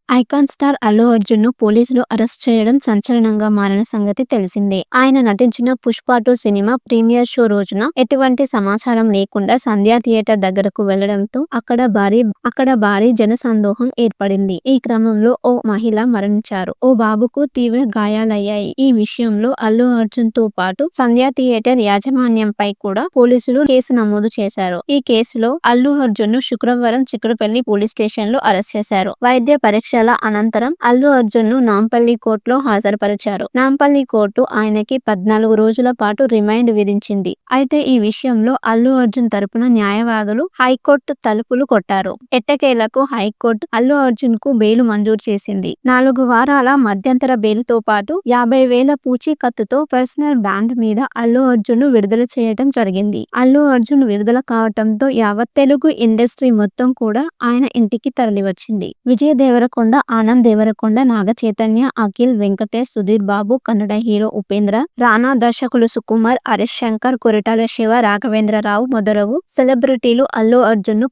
Icon star Allu అర్జున్‌ను పోలీసులు arrest చేయడం సంచలనంగా మారిన సంగతి తెలిసిందే. ఆయన నటించిన 'పుష్ప 2' సినిమా ప్రీమియర్ షో రోజున ఎటువంటి సమాచారం లేకుండా సంధ్య థియేటర్ దగ్గరకు వెళ్లడంతో అక్కడ భారీ జనసందోహం ఏర్పడింది. ఈ క్రమంలో ఓ మహిళ మరణించారు. ఓ బాబుకు తీవ్ర గాయాలయ్యాయి. ఈ విషయంలో అల్లు అర్జున్‌తో పాటు సంధ్య థియేటర్ యాజమాన్యంపై కూడా పోలీసులు కేసు నమోదు చేశారు. ఈ కేసులో అల్లు అర్జున్‌ను శుక్రవారం చిక్కడపల్లి పోలీస్ స్టేషన్‌లో అరెస్ట్ చేశారు. వైద్య పరీక్షల అనంతరం అల్లు అర్జున్‌ను నాంపల్లి కోర్టులో హాజరుపరిచారు. నాంపల్లి కోర్టు ఆయనకి 14 రోజుల పాటు రిమాండ్ విధించింది. అయితే ఈ విషయంలో అల్లు అర్జున్ తరపున న్యాయవాదులు హైకోర్టు తలుపులు కొట్టారు. ఎట్టకేలకు హైకోర్టు అల్లు అర్జున్‌కు బెయిల్ మంజూరు చేసింది. 4 వారాల మధ్యంతర బెయిల్‌తో పాటు 50,000 పూచీకత్తుతో పర్సనల్ బాండ్ మీద అల్లు అర్జున్‌ను విడుదల చేయడం జరిగింది. అల్లు అర్జున్ విడుదల కావడంతో యావత్ తెలుగు ఇండస్ట్రీ మొత్తం కూడా ఆయన ఇంటికి తరలివచ్చింది. విజయ్ దేవరకొండ, ఆనంద్ దేవరకొండ, నాగ చైతన్య, అఖిల్, వెంకటేష్, సుధీర్ బాబు, కన్నడ హీరో ఉపేంద్ర, రానా, దర్శకులు సుకుమార్, హరీష్ శంకర్, కొరటాల శివ, రాఘవేంద్రరావు మొదలగు సెలబ్రిటీలు అల్లు అర్జున్ ను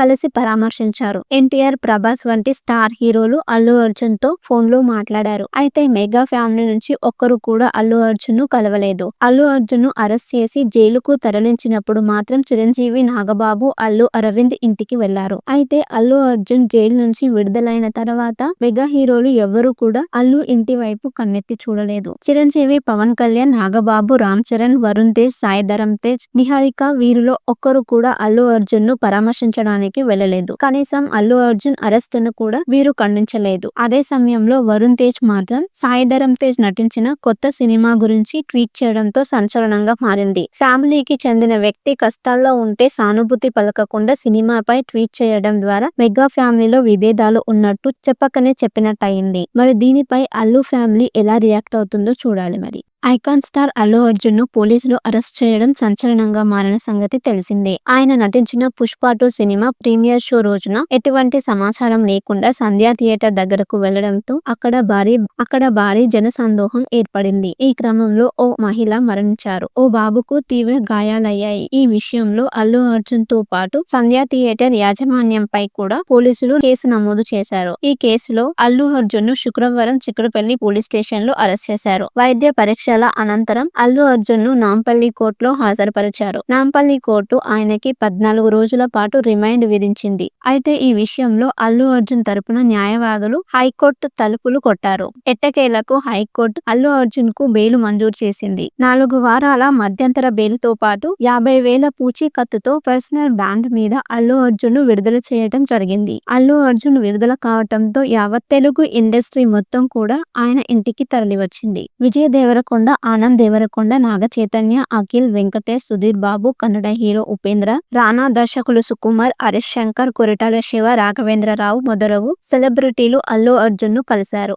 కలిసి పరామర్శించారు. ఎన్టీఆర్, ప్రభాస్ వంటి స్టార్ హీరోలు అల్లు అర్జున్ తో ఫోన్లో మాట్లాడారు. అయితే మెగా ఫ్యామిలీ నుంచి ఒక్కరు కూడా అల్లు అర్జున్ ను కలవలేదు. అల్లు అర్జున్ ను అరెస్ట్ చేసి జైలుకు తరలించినప్పుడు మాత్రం చిరంజీవి, నాగబాబు, అల్లు అరవింద్ ఇంటికి వెళ్లారు. అయితే అల్లు అర్జున్ జైలు నుంచి విడుదలైన తర్వాత మెగా హీరోలు ఎవ్వరూ కూడా అల్లు ఇంటి వైపు కన్నెత్తి చూడలేదు. చిరంజీవి, పవన్ కళ్యాణ్, నాగబాబు, రామ్ చరణ్, వరుణ్ తేజ్, సాయి ధరమ్ తేజ్, నిహారిక వీరిలో ఒక్కరు కూడా అల్లు అర్జున్ ను పరామర్శించడానికి వెళ్లలేదు. కనీసం అల్లు అర్జున్ అరెస్ట్ ను కూడా వీరు ఖండించలేదు. అదే సమయంలో వరుణ్ తేజ్ మాత్రం సాయి ధరమ్ తేజ్ నటించిన కొత్త సినిమా గురించి ట్వీట్ చేయడంతో సంచలనంగా మారింది. ఫ్యామిలీకి చెందిన వ్యక్తి కష్టాల్లో ఉంటే సానుభూతి పలకకుండా సినిమాపై ట్వీట్ చేయడం ద్వారా మెగా ఫ్యామిలీలో విభేదాలు ఉన్నట్టు చెప్పకనే చెప్పినట్టయింది. మరి దీనిపై అల్లు ఫ్యామిలీ ఎలా రియాక్ట్ అవుతుందో చూడాలి మరి. ఐకాన్ స్టార్ అల్లు అర్జున్‌ను పోలీసులు అరెస్ట్ చేయడం సంచలనంగా మారిన సంగతి తెలిసిందే. ఆయన నటించిన 'పుష్ప 2' సినిమా ప్రీమియర్ షో రోజున ఎటువంటి సమాచారం లేకుండా సంధ్య థియేటర్ దగ్గరకు వెళ్లడంతో అక్కడ భారీ జనసందోహం ఏర్పడింది. ఈ క్రమంలో ఓ మహిళ మరణించారు. ఓ బాబుకు తీవ్ర గాయాలయ్యాయి. ఈ విషయంలో అల్లు అర్జున్‌తో పాటు సంధ్య థియేటర్ యాజమాన్యంపై కూడా పోలీసులు కేసు నమోదు చేశారు. ఈ కేసులో అల్లు అర్జున్‌ను శుక్రవారం చిక్కడపల్లి పోలీస్ స్టేషన్‌లో అరెస్ట్ చేశారు. వైద్య పరీక్షల అనంతరం అల్లు అర్జున్‌ను నాంపల్లి కోర్టులో హాజరుపరిచారు. నాంపల్లి కోర్టు ఆయనకి 14 రోజుల పాటు రిమాండ్ విధించింది. అయితే ఈ విషయంలో అల్లు అర్జున్ తరపున న్యాయవాదులు హైకోర్టు తలుపులు కొట్టారు. ఎట్టకేలకు హైకోర్టు అల్లు అర్జున్‌కు బెయిల్ మంజూరు చేసింది. 4 వారాల మధ్యంతర బెయిల్‌తో పాటు 50,000 పూచీకత్తుతో పర్సనల్ బాండ్ మీద అల్లు అర్జున్‌ను విడుదల చేయడం జరిగింది. అల్లు అర్జున్ విడుదల కావడంతో యావత్ తెలుగు ఇండస్ట్రీ మొత్తం కూడా ఆయన ఇంటికి తరలివచ్చింది. విజయ్ దేవరకొండ, ఆనంద్ దేవరకొండ, నాగ చైతన్య, అఖిల్, వెంకటేష్, సుధీర్ బాబు, కన్నడ హీరో ఉపేంద్ర, రానా, దర్శకులు సుకుమార్, హరీష్ శంకర్, కొరటాల శివ, రాఘవేంద్రరావు మొదలగు సెలబ్రిటీలు అల్లు అర్జున్ ను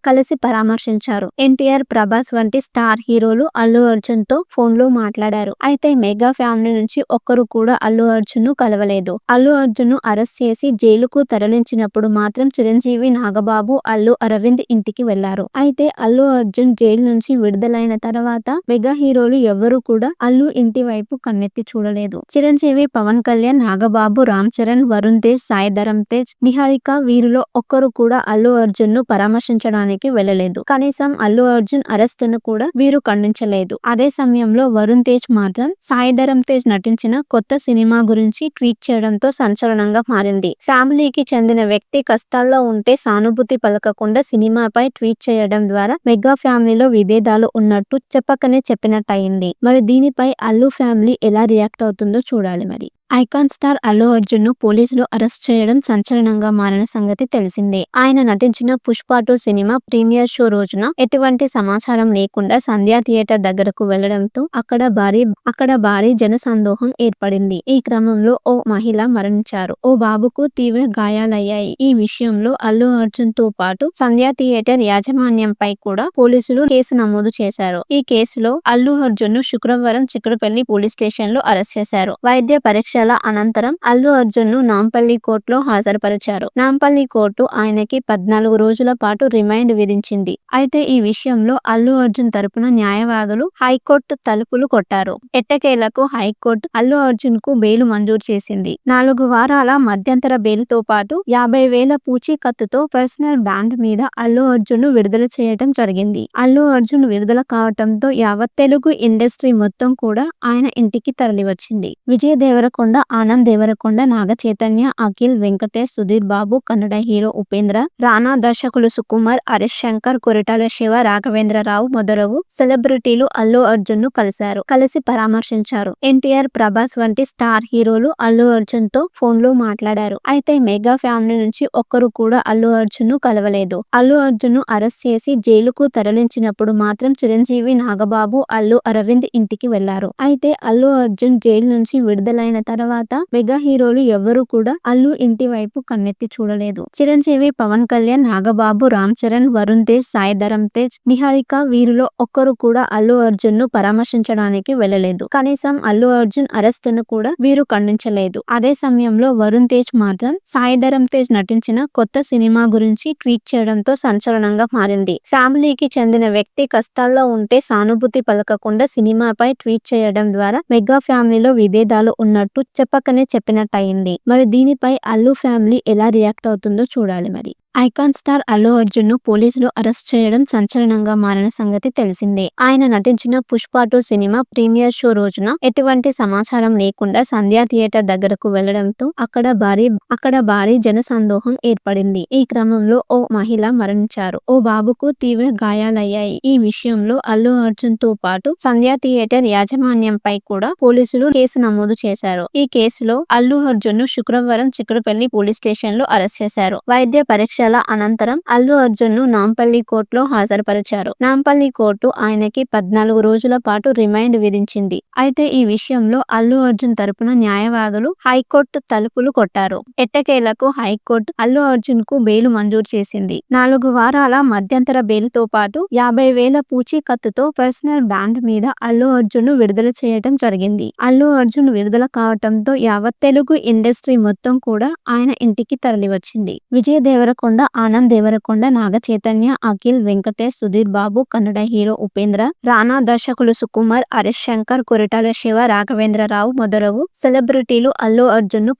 కలిసి పరామర్శించారు. ఎన్టీఆర్, ప్రభాస్ వంటి స్టార్ హీరోలు అల్లు అర్జున్ తో ఫోన్లో మాట్లాడారు. అయితే మెగా ఫ్యామిలీ నుంచి ఒక్కరు కూడా అల్లు అర్జున్ ను కలవలేదు. అల్లు అర్జున్ ను అరెస్ట్ చేసి జైలుకు తరలించినప్పుడు మాత్రం చిరంజీవి, నాగబాబు, అల్లు అరవింద్ ఇంటికి వెళ్లారు. అయితే అల్లు అర్జున్ జైలు నుంచి విడుదలైన తర్వాత మెగా హీరోలు ఎవ్వరూ కూడా అల్లు ఇంటి వైపు కన్నెత్తి చూడలేదు. చిరంజీవి, పవన్ కళ్యాణ్, నాగబాబు, రామ్ చరణ్, వరుణ్ తేజ్, సాయి ధరమ్ తేజ్, నిహారిక వీరిలో ఒక్కరు కూడా అల్లు అర్జున్ ను పరామర్శించడానికి వెళ్లలేదు. కనీసం అల్లు అర్జున్ అరెస్ట్ ను కూడా వీరు ఖండించలేదు. అదే సమయంలో వరుణ్ తేజ్ మాత్రం సాయి ధరమ్ తేజ్ నటించిన కొత్త సినిమా గురించి ట్వీట్ చేయడంతో సంచలనంగా మారింది. ఫ్యామిలీకి చెందిన వ్యక్తి కష్టాల్లో ఉంటే సానుభూతి పలకకుండా సినిమాపై ట్వీట్ చేయడం ద్వారా మెగా ఫ్యామిలీలో విభేదాలు ఉన్నట్టు చెప్పకనే చెప్పినట్టయింది. మరి దీనిపై అల్లు ఫ్యామిలీ ఎలా రియాక్ట్ అవుతుందో చూడాలి మరి. ఐకాన్ స్టార్ అల్లు అర్జున్ ను పోలీసులు అరెస్ట్ చేయడం సంచలనంగా మారిన సంగతి తెలిసిందే. ఆయన నటించిన 'పుష్ప 2' సినిమా ప్రీమియర్ షో రోజున ఎటువంటి సమాచారం లేకుండా సంధ్య థియేటర్ దగ్గరకు వెళ్లడంతో అక్కడ భారీ జనసందోహం ఏర్పడింది. ఈ క్రమంలో ఓ మహిళ మరణించారు. ఓ బాబుకు తీవ్ర గాయాలయ్యాయి. ఈ విషయంలో అల్లు అర్జున్ తో పాటు సంధ్య థియేటర్ యాజమాన్యంపై కూడా పోలీసులు కేసు నమోదు చేశారు. ఈ కేసులో అల్లు అర్జున్ ను శుక్రవారం చిక్కడపల్లి పోలీస్ స్టేషన్‌లో అరెస్ట్ చేశారు. వైద్య పరీక్షల పరీక్షల అనంతరం అల్లు అర్జున్ ను నాంపల్లి కోర్టులో హాజరుపరిచారు. నాంపల్లి కోర్టు ఆయనకి 14 రోజుల పాటు రిమాండ్ విధించింది. అయితే ఈ విషయంలో అల్లు అర్జున్ తరపున న్యాయవాదులు హైకోర్టు తలుపులు కొట్టారు. ఎట్టకేలకు హైకోర్టు అల్లు అర్జున్ కు బెయిల్ మంజూరు చేసింది. 4 వారాల మధ్యంతర బెయిల్ తో పాటు 50,000 పూచీకత్తుతో పర్సనల్ బాండ్ మీద అల్లు అర్జున్ ను విడుదల చేయడం జరిగింది. అల్లు అర్జున్ విడుదల కావటంతో యావత్ తెలుగు ఇండస్ట్రీ మొత్తం కూడా ఆయన ఇంటికి తరలివచ్చింది. విజయ్ దేవరకొండ, ఆనంద్ దేవరకొండ, నాగ చైతన్య, అఖిల్, వెంకటేష్, సుధీర్ బాబు, కన్నడ హీరో ఉపేంద్ర, రానా, దర్శకులు సుకుమార్, హరీష్ శంకర్, కొరటాల శివ, రాఘవేంద్రరావు మొదలగు సెలబ్రిటీలు అల్లు అర్జున్ ను కలిసి పరామర్శించారు. ఎన్టీఆర్, ప్రభాస్ వంటి స్టార్ హీరోలు అల్లు అర్జున్ తో ఫోన్ లో మాట్లాడారు. అయితే మెగా ఫ్యామిలీ నుంచి ఒక్కరు కూడా అల్లు అర్జున్ ను కలవలేదు. అల్లు అర్జున్ ను అరెస్ట్ చేసి జైలుకు తరలించినప్పుడు మాత్రం చిరంజీవి, నాగబాబు, అల్లు అరవింద్ ఇంటికి వెళ్లారు. అయితే అల్లు అర్జున్ జైలు నుంచి విడుదలైన తర్వాత మెగా హీరోలు ఎవరు కూడా అల్లు ఇంటి వైపు కన్నెత్తి చూడలేదు. చిరంజీవి, పవన్ కళ్యాణ్, నాగబాబు, రామ్ చరణ్, వరుణ్ తేజ్, సాయి ధరమ్ తేజ్, నిహారిక వీరిలో ఒక్కరు కూడా అల్లు అర్జున్ ను పరామర్శించడానికి వెళ్లలేదు. కనీసం అల్లు అర్జున్ అరెస్ట్ ను కూడా వీరు ఖండించలేదు. అదే సమయంలో వరుణ్ తేజ్ మాత్రం సాయి ధరమ్ తేజ్ నటించిన కొత్త సినిమా గురించి ట్వీట్ చేయడంతో సంచలనంగా మారింది. ఫ్యామిలీకి చెందిన వ్యక్తి కష్టాల్లో ఉంటే సానుభూతి పలకకుండా సినిమాపై ట్వీట్ చేయడం ద్వారా మెగా ఫ్యామిలీలో విభేదాలు ఉన్నట్టు చెప్పకనే చెప్పినట్టయింది. మరి దీనిపై అల్లు ఫ్యామిలీ ఎలా రియాక్ట్ అవుతుందో చూడాలి. మరి ఐకాన్ స్టార్ అల్లు అర్జున్ ను పోలీసులు అరెస్ట్ చేయడం సంచలనంగా మారిన సంగతి తెలిసిందే. ఆయన నటించిన పుష్ప 2 సినిమా ప్రీమియర్ షో రోజున ఎటువంటి సమాచారం లేకుండా సంధ్యా థియేటర్ దగ్గరకు వెళ్లడంతో అక్కడ భారీ జనసందోహం ఏర్పడింది. ఈ క్రమంలో ఓ మహిళ మరణించారు. ఓ బాబుకు తీవ్ర గాయాలయ్యాయి. ఈ విషయంలో అల్లు అర్జున్ తో పాటు సంధ్యా థియేటర్ యాజమాన్యంపై కూడా పోలీసులు కేసు నమోదు చేశారు. ఈ కేసులో అల్లు అర్జున్ ను శుక్రవారం చిక్కడపల్లి పోలీస్ స్టేషన్ లో అరెస్ట్ చేశారు. వైద్య పరీక్ష అనంతరం అల్లు అర్జున్ ను నాంపల్లి కోర్టులో హాజరుపరిచారు. నాంపల్లి కోర్టు ఆయనకి 14 రోజుల పాటు రిమాండ్ విధించింది. అయితే ఈ విషయంలో అల్లు అర్జున్ తరపున న్యాయవాదులు హైకోర్టు తలుపులు కొట్టారు. ఎట్టకేలకు హైకోర్టు అల్లు అర్జున్ కు బెయిల్ మంజూరు చేసింది. 4 వారాల మధ్యంతర బెయిల్ తో పాటు 50,000 పూచీకత్తుతో పర్సనల్ బాండ్ మీద అల్లు అర్జున్ ను విడుదల చేయడం జరిగింది. అల్లు అర్జున్ విడుదల కావటంతో యావత్ తెలుగు ఇండస్ట్రీ మొత్తం కూడా ఆయన ఇంటికి తరలివచ్చింది. విజయ్ దేవరకొండ, ఆనంద్ దేవరకొండ, నాగ చైతన్య, అఖిల్, వెంకటేష్, సుధీర్ బాబు, కన్నడ హీరో ఉపేంద్ర, రానా, దర్శకులు సుకుమార్, హరీష్ శంకర్, కొరటాల శివ, రాఘవేంద్రరావు మొదలగు సెలబ్రిటీలు అల్లు అర్జున్ ను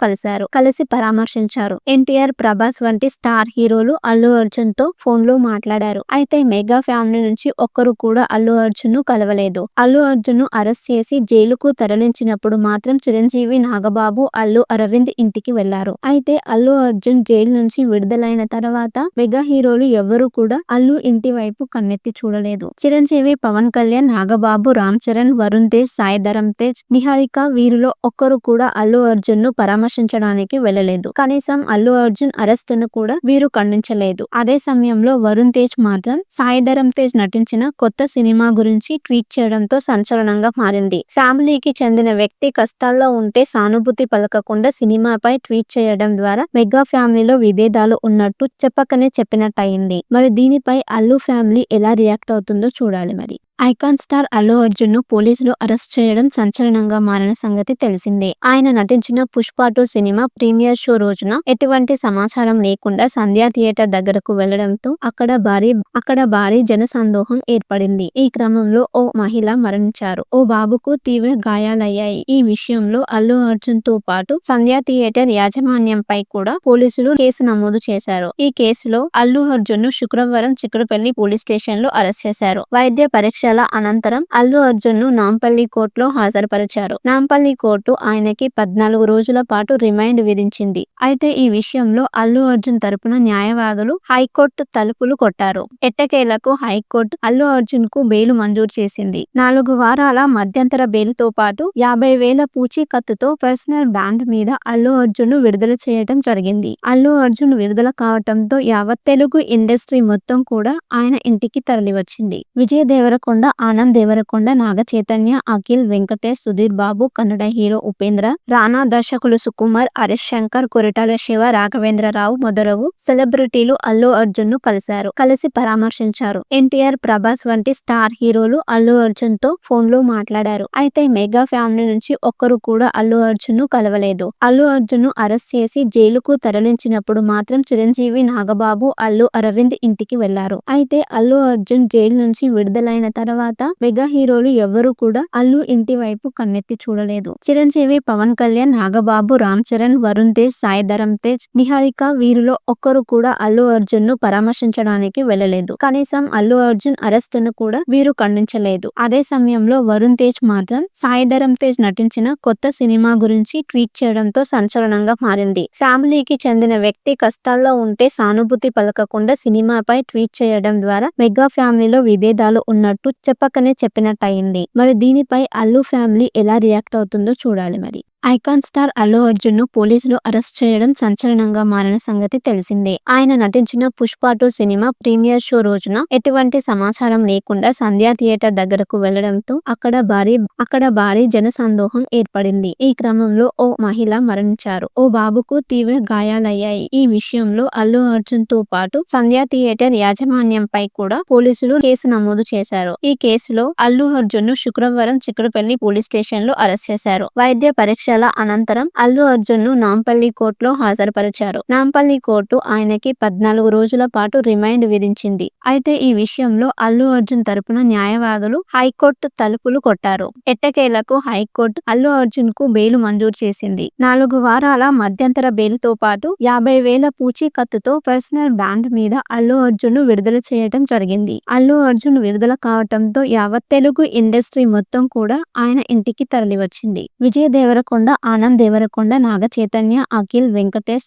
కలిసి పరామర్శించారు. ఎన్టీఆర్, ప్రభాస్ వంటి స్టార్ హీరోలు అల్లు అర్జున్ తో ఫోన్ లో మాట్లాడారు. అయితే మెగా ఫ్యామిలీ నుంచి ఒక్కరు కూడా అల్లు అర్జున్ ను కలవలేదు. అల్లు అర్జున్ ను అరెస్ట్ చేసి జైలుకు తరలించినప్పుడు మాత్రం చిరంజీవి, నాగబాబు, అల్లు అరవింద్ ఇంటికి వెళ్లారు. అయితే అల్లు అర్జున్ జైలు నుంచి విడుదలైన తర్వాత మెగా హీరోలు ఎవరు కూడా అల్లు ఇంటి వైపు కన్నెత్తి చూడలేదు. చిరంజీవి, పవన్ కళ్యాణ్, నాగబాబు, రామ్ చరణ్, వరుణ్ తేజ్, సాయి ధరమ్ తేజ్, నిహారిక వీరిలో ఒక్కరు కూడా అల్లు అర్జున్ ను పరామర్శించడానికి వెళ్లలేదు. కనీసం అల్లు అర్జున్ అరెస్ట్ ను కూడా వీరు ఖండించలేదు. అదే సమయంలో వరుణ్ తేజ్ మాత్రం సాయి ధరమ్ తేజ్ నటించిన కొత్త సినిమా గురించి ట్వీట్ చేయడంతో సంచలనంగా మారింది. ఫ్యామిలీకి చెందిన వ్యక్తి కష్టాల్లో ఉంటే సానుభూతి పలకకుండా సినిమాపై ట్వీట్ చేయడం ద్వారా మెగా ఫ్యామిలీలో విభేదాలు ఉన్నట్టు చెప్పకనే చెప్పినట్టయింది. మరి దీనిపై అల్లు ఫ్యామిలీ ఎలా రియాక్ట్ అవుతుందో చూడాలి. మరి ఐకాన్ స్టార్ అల్లు అర్జున్ ను పోలీసులు అరెస్ట్ చేయడం సంచలనంగా మారిన సంగతి తెలిసిందే. ఆయన నటించిన పుష్ప 2 సినిమా ప్రీమియర్ షో రోజున ఎటువంటి సమాచారం లేకుండా సంధ్యా థియేటర్ దగ్గరకు వెళ్లడంతో అక్కడ భారీ జనసందోహం ఏర్పడింది. ఈ క్రమంలో ఓ మహిళ మరణించారు. ఓ బాబుకు తీవ్ర గాయాలయ్యాయి. ఈ విషయంలో అల్లు అర్జున్ తో పాటు సంధ్యా థియేటర్ యాజమాన్యంపై కూడా పోలీసులు కేసు నమోదు చేశారు. ఈ కేసులో అల్లు అర్జున్ ను శుక్రవారం చిక్కడపల్లి పోలీస్ స్టేషన్ లో అరెస్ట్ చేశారు. వైద్య పరీక్ష అనంతరం అల్లు అర్జున్ ను నాంపల్లి కోర్టులో హాజరుపరిచారు. నాంపల్లి కోర్టు ఆయనకి 14 రోజుల పాటు రిమాండ్ విధించింది. అయితే ఈ విషయంలో అల్లు అర్జున్ తరపున న్యాయవాదులు హైకోర్టు తలుపులు కొట్టారు. ఎట్టకేలకు హైకోర్టు అల్లు అర్జున్ కు బెయిల్ మంజూరు చేసింది. 4 వారాల మధ్యంతర బెయిల్ తో పాటు 50,000 పూచీకత్తుతో పర్సనల్ బాండ్ మీద అల్లు అర్జున్ ను విడుదల చేయడం జరిగింది. అల్లు అర్జున్ విడుదల కావటంతో యావత్ తెలుగు ఇండస్ట్రీ మొత్తం కూడా ఆయన ఇంటికి తరలివచ్చింది. విజయ్ దేవరకొండ, దేవరకొండ, ఆనంద్ దేవరకొండ, నాగ చైతన్య, అఖిల్, వెంకటేష్, సుధీర్ బాబు, కన్నడ హీరో ఉపేంద్ర, రానా, దర్శకులు సుకుమార్, హరీష్ శంకర్, కొరటాల శివ, రాఘవేంద్రరావు మొదలగు సెలబ్రిటీలు అల్లు అర్జున్ ను కలిసి పరామర్శించారు. ఎన్టీఆర్, ప్రభాస్ వంటి స్టార్ హీరోలు అల్లు అర్జున్ తో ఫోన్ లో మాట్లాడారు. అయితే మెగా ఫ్యామిలీ నుంచి ఒక్కరు కూడా అల్లు అర్జున్ ను కలవలేదు. అల్లు అర్జున్ ను అరెస్ట్ చేసి జైలుకు తరలించినప్పుడు మాత్రం చిరంజీవి, నాగబాబు, అల్లు అరవింద్ ఇంటికి వెళ్లారు. అయితే అల్లు అర్జున్ జైలు నుంచి విడుదలైన తర్వాత మెగా హీరోలు ఎవరు కూడా అల్లు ఇంటి వైపు కన్నెత్తి చూడలేదు. చిరంజీవి, పవన్ కళ్యాణ్, నాగబాబు, రామ్ చరణ్, వరుణ్ తేజ్, సాయి ధరమ్ తేజ్, నిహారిక వీరిలో ఒక్కరు కూడా అల్లు అర్జున్ ను పరామర్శించడానికి వెళ్లలేదు. కనీసం అల్లు అర్జున్ అరెస్ట్ ను కూడా వీరు ఖండించలేదు. అదే సమయంలో వరుణ్ తేజ్ మాత్రం సాయి ధరమ్ తేజ్ నటించిన కొత్త సినిమా గురించి ట్వీట్ చేయడంతో సంచలనంగా మారింది. ఫ్యామిలీకి చెందిన వ్యక్తి కష్టాల్లో ఉంటే సానుభూతి పలకకుండా సినిమాపై ట్వీట్ చేయడం ద్వారా మెగా ఫ్యామిలీలో విభేదాలు ఉన్నట్టు చెప్పకనే చెప్పినట్టయింది. మరి దీనిపై అల్లు ఫ్యామిలీ ఎలా రియాక్ట్ అవుతుందో చూడాలి. మరి ఐకాన్ స్టార్ అల్లు అర్జున్ ను పోలీసులు అరెస్ట్ చేయడం సంచలనంగా మారిన సంగతి తెలిసిందే. ఆయన నటించిన పుష్ప 2 సినిమా ప్రీమియర్ షో రోజున ఎటువంటి సమాచారం లేకుండా సంధ్యా థియేటర్ దగ్గరకు వెళ్లడంతో అక్కడ భారీ జనసందోహం ఏర్పడింది. ఈ క్రమంలో ఓ మహిళ మరణించారు. ఓ బాబుకు తీవ్ర గాయాలయ్యాయి. ఈ విషయంలో అల్లు అర్జున్ తో పాటు సంధ్యా థియేటర్ యాజమాన్యంపై కూడా పోలీసులు కేసు నమోదు చేశారు. ఈ కేసులో అల్లు అర్జున్ ను శుక్రవారం చిక్కడపల్లి పోలీస్ స్టేషన్ లో అరెస్ట్ చేశారు. వైద్య పరీక్ష అనంతరం అల్లు అర్జున్ ను నాంపల్లి కోర్టులో హాజరుపరిచారు. నాంపల్లి కోర్టు ఆయనకి 14 రోజుల పాటు రిమాండ్ విధించింది. అయితే ఈ విషయంలో అల్లు అర్జున్ తరపున న్యాయవాదులు హైకోర్టు తలుపులు కొట్టారు. ఎట్టకేలకు హైకోర్టు అల్లు అర్జున్ కు బెయిల్ మంజూరు చేసింది. 4 వారాల మధ్యంతర బెయిల్ తో పాటు 50,000 పూచీకత్తుతో పర్సనల్ బాండ్ మీద అల్లు అర్జున్ ను విడుదల చేయడం జరిగింది. అల్లు అర్జున్ విడుదల కావడంతో యావత్ తెలుగు ఇండస్ట్రీ మొత్తం కూడా ఆయన ఇంటికి తరలివచ్చింది. విజయ్ దేవరకొండ, ఆనంద్ దేవరకొండ, నాగ చైతన్య, అఖిల్, వెంకటేష్,